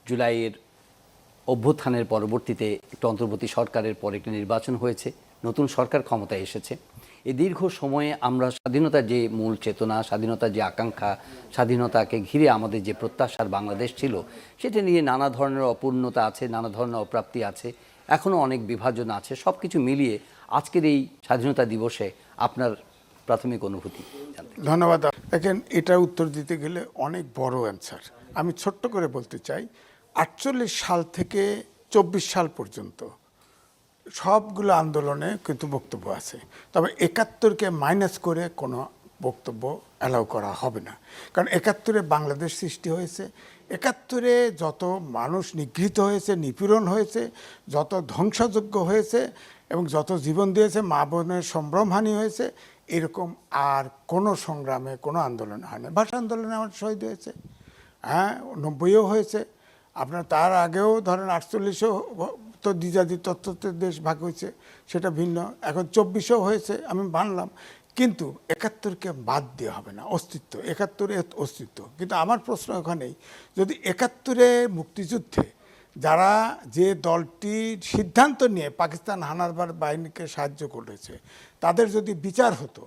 জুলাইয়ের অভ্যুত্থানের পরবর্তীতে একটা অন্তর্বর্তী সরকারের পর একটি নির্বাচন হয়েছে, নতুন সরকার ক্ষমতায় এসেছে। এই দীর্ঘ সময়ে আমরা স্বাধীনতার যে মূল চেতনা, স্বাধীনতার যে আকাঙ্ক্ষা, স্বাধীনতাকে ঘিরে আমাদের যে প্রত্যাশার বাংলাদেশ ছিল, সেটা নিয়ে নানা ধরনের অপূর্ণতা আছে, নানা ধরনের অপ্রাপ্তি আছে, এখনও অনেক বিভাজন আছে। সব কিছু মিলিয়ে আজকের এই স্বাধীনতা দিবসে আপনার প্রাথমিক অনুভূতি জানতে চাই। ধন্যবাদ। দেখেন, এটা উত্তর দিতে গেলে অনেক বড় অ্যান্সার। আমি ছোট্ট করে বলতে চাই, 48 সাল থেকে 24 সাল পর্যন্ত সবগুলো আন্দোলনে কিন্তু বক্তব্য আছে, তবে 71কে মাইনাস করে কোনো বক্তব্য অ্যালাউ করা হবে না। কারণ 71-এ বাংলাদেশ সৃষ্টি হয়েছে, 71-এ যত মানুষ নিগৃহীত হয়েছে, নিপীড়ন হয়েছে, যত ধ্বংসযজ্ঞ হয়েছে এবং যত জীবন দিয়েছে, মা বোনের সম্ভ্রমহানি হয়েছে, এরকম আর কোনো সংগ্রামে কোনো আন্দোলন হয় না। ভাষা আন্দোলনে আমার শহীদ হয়েছে, হ্যাঁ, 90-এও হয়েছে। আপনার তার আগেও ধরেন 48-এও তো দ্বিজাতি তত্ত্বের দেশ ভাগ হয়েছে, সেটা ভিন্ন। এখন 24-এও হয়েছে, আমি মানলাম, কিন্তু 71-কে বাদ দিয়ে হবে না। অস্তিত্ব, 71-এর অস্তিত্ব। কিন্তু আমার প্রশ্ন ওখানেই, যদি 71-এ মুক্তিযুদ্ধে যারা যে দলটি সিদ্ধান্ত নিয়ে পাকিস্তান হানাদার বাহিনীকে সাহায্য করেছে, তাদের যদি বিচার হতো,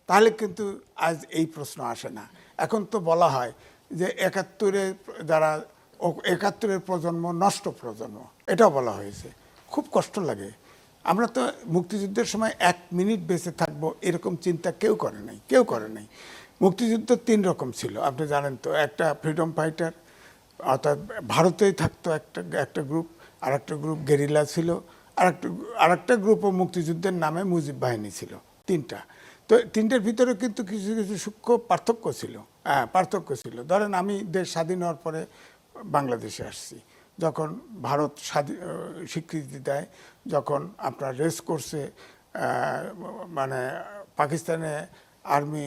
তাহলে কিন্তু আজ এই প্রশ্ন আসে না। এখন তো বলা হয় যে 71-এ যারা 71-এর প্রজন্ম নষ্ট প্রজন্ম, এটাও বলা হয়েছে। খুব কষ্ট লাগে। আমরা তো মুক্তিযুদ্ধের সময় 1 মিনিট বেঁচে থাকবো এরকম চিন্তা কেউ করে নাই, কেউ করে নাই। মুক্তিযুদ্ধ 3 রকম ছিল, আপনি জানেন তো। একটা ফ্রিডম ফাইটার, অর্থাৎ ভারতেই থাকতো একটা গ্রুপ, আর একটা গ্রুপ গেরিলা ছিল, আর একটা গ্রুপও মুক্তিযুদ্ধের নামে মুজিব বাহিনী ছিল। 3টা। তো 3টের ভিতরে কিন্তু কিছু কিছু সূক্ষ্ম পার্থক্য ছিল। হ্যাঁ, পার্থক্য ছিল। ধরেন, আমি দেশ স্বাধীন হওয়ার পরে বাংলাদেশে আসছি, যখন ভারত স্বীকৃতি দেয়, যখন আপনার রেস করছে, মানে পাকিস্তানে আর্মি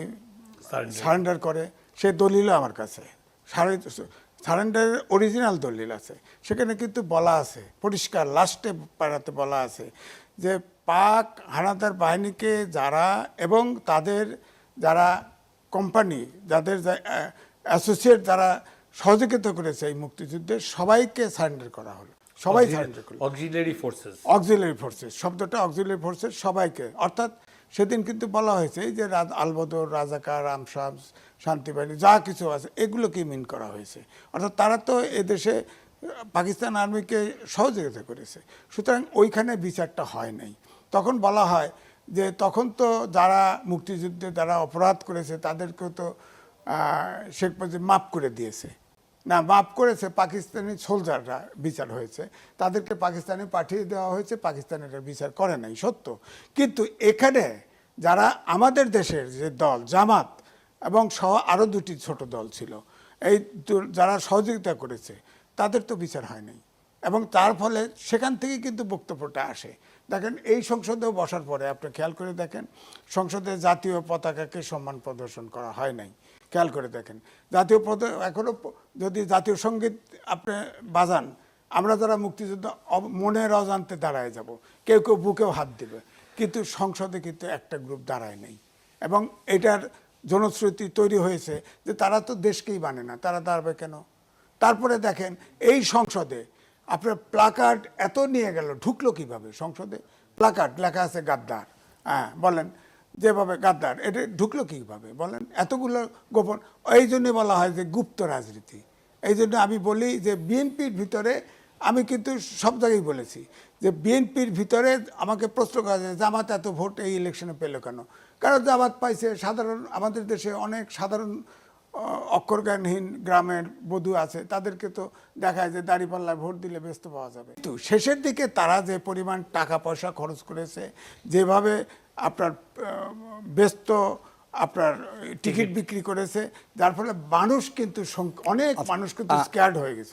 সারেন্ডার করে, সে দলিলও আমার কাছে, সারেন্ডারের অরিজিনাল দলিল আছে। সেখানে কিন্তু বলা আছে পরিষ্কার, লাস্টে পাড়াতে বলা আছে যে পাক হানাদার বাহিনীকে যারা এবং তাদের যারা কোম্পানি, যাদের অ্যাসোসিয়েট যারা সহযোগিতা করেছে এই মুক্তিযুদ্ধে, সবাইকে সারেন্ডার করা হলো। সবাই সারেন্ডার করলো। অক্সিলারি ফোর্সেস, অক্সিলারি ফোর্সেস শব্দটা, অক্সিলারি ফোর্সেস সবাইকে। অর্থাৎ সেদিন কিন্তু বলা হয়েছে যে আলবদর, রাজাকার, আমশামস, শান্তিবাহিনী যা কিছু আছে, এগুলোকে মিন করা হয়েছে। অর্থাৎ তারা তো এদেশে পাকিস্তান আর্মিকে সহযোগিতা করেছে। সুতরাং ওইখানে বিচারটা হয় নাই। তখন বলা হয় যে তখন তো যারা মুক্তিযুদ্ধে যারা অপরাধ করেছে তাদেরকেও তো শেখ মুজিব মাফ করে দিয়েছে। না, মাফ করেছে পাকিস্তানি সোলজাররা, বিচার হয়েছে, তাদেরকে পাকিস্তানে পাঠিয়ে দেওয়া হয়েছে, পাকিস্তানিরা বিচার করে নাই, সত্য। কিন্তু এখানে যারা আমাদের দেশের যে দল জামাত এবং সহ আরও 2টি ছোট দল ছিল, এই যারা সহযোগিতা করেছে, তাদের তো বিচার হয় নাই। এবং তার ফলে সেখান থেকে কিন্তু বক্তব্যটা আসে। দেখেন, এই সংসদেও বসার পরে আপনি খেয়াল করে দেখেন, সংসদে জাতীয় পতাকাকে সম্মান প্রদর্শন করা হয় নাই। খেয়াল করে দেখেন, জাতীয় পতাকা এখনও যদি জাতীয় সঙ্গীত আপনি বাজান, আমরা যারা মুক্তিযুদ্ধ মনের অজান্তে দাঁড়ায় যাব, কেউ কেউ বুকেও হাত দেবে, কিন্তু সংসদে কিন্তু একটা গ্রুপ দাঁড়ায় নেই। এবং এটার জনশ্রুতি তৈরি হয়েছে যে তারা তো দেশকেই মানে না, তারা দাঁড়াবে কেন? তারপরে দেখেন, এই সংসদে আপনার প্লাকার্ড এত নিয়ে গেল, ঢুকলো কিভাবে সংসদে? প্লাকার্ড লেখা আছে গাদ্দার, হ্যাঁ, বলেন, যেভাবে গাদ্দার, এটা ঢুকলো কীভাবে বলেন? এতগুলো গোপন। এই জন্যে বলা হয় যে গুপ্ত রাজনীতি। এই জন্য আমি বলি যে বিএনপির ভিতরে, আমি কিন্তু সব জায়গায় বলেছি যে বিএনপির ভিতরে আমাকে প্রশ্ন করা যায়, জামাত এত ভোট এই ইলেকশনে পেল কেন? কারণ জামাত পাইছে, সাধারণ আমাদের দেশে অনেক সাধারণ অক্ষরজ্ঞানহীন গ্রামের বধূ আছে, তাদেরকে তো দেখায় যে দাঁড়িপাল্লায় ভোট দিলে ব্যস্ত পাওয়া যাবে। তো শেষের দিকে তারা যে পরিমাণ টাকা পয়সা খরচ করেছে, যেভাবে আপনার ব্যস্ত আপনার টিকিট বিক্রি করেছে, যার ফলে মানুষ কিন্তু অনেক মানুষ কিন্তু স্ক্যার্ড হয়ে গেছে।